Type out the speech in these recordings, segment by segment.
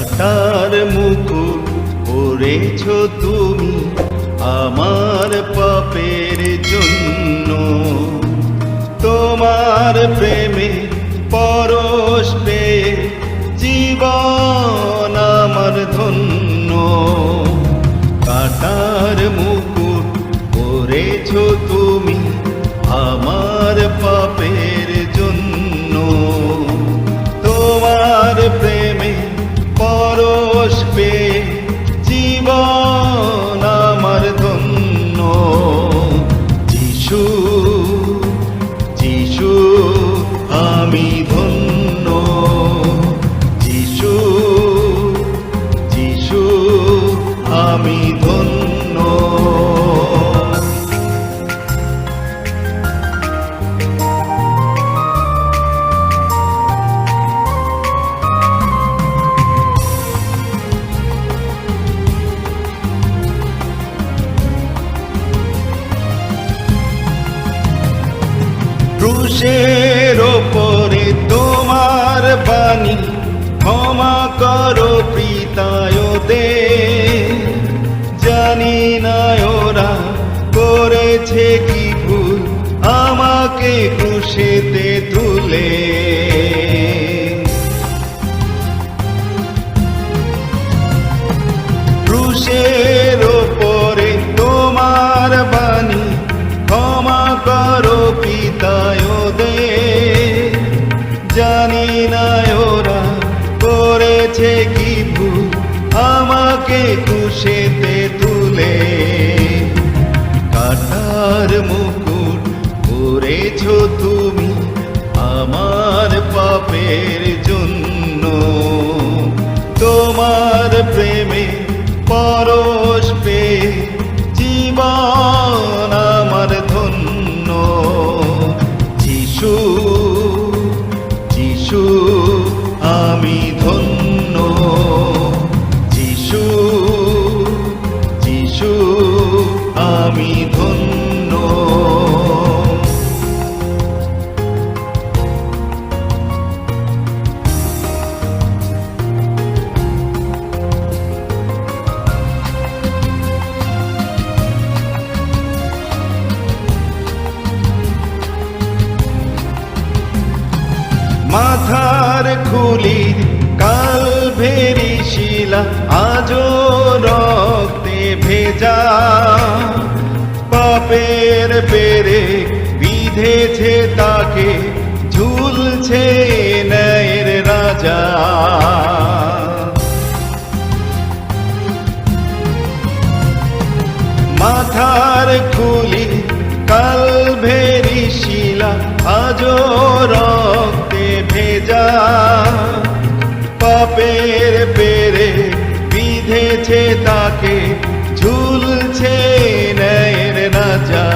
কাঁটার মুকুট পরেছ তুমি আমার পাপের জন্য। তোমার প্রেমে পরশ পেয়ে জীবন আমার ধন্য। কাঁটার মুকুট পরেছ তুমি আমার পাপের জন্য। তোমার প্রেমে পরশ পেয়ে জীবন আমার ধন্য। যিশু যিশু আমি ধন্য। যিশু যিশু আমি ধন্য। ক্রুশের ওপরে তোমার বাণী, ক্ষমা করো পিতায়দের। জানি না ওরা করেছে কি ভুল, আমাকে ক্রুশেতে তুলে। ক্রুশের ওপরে তোমার বাণী, ক্ষমা করো পিতায়দের। জানি না ওরা করেছে কি ভুল, আমাকে ক্রুশেতে তুলে। কাঁটার মুকুট পরেছ তুমি আমার পাপের জন্য। তোমার প্রেমে পরশ পেয়ে জীবন আমার ধন্য। যিশু যিশু আমি ধন্য। যিশু যিশু আমি ধন্য। মাথার খুলির কালভেরি শিলা আজো রক্তে ভেজা। পাপের বেড়ে বিঁধেছে তাকে, ঝুলছে ন্যায়ের রাজা। মাথার খুলি কালভেরি শিলা আজো রক্তে ভেজা। পাপের বেড়ে বিঁধেছে তাকে, ঝুলছে ন্যায়ের রাজা।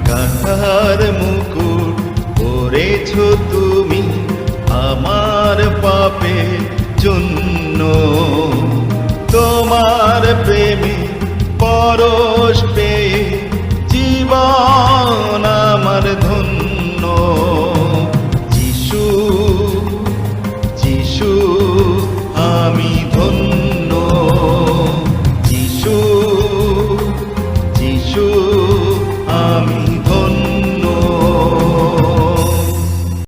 কাঁটার মুকুট পরেছ তুমি আমার পাপের জন্য। তোমার প্রেমে পরশ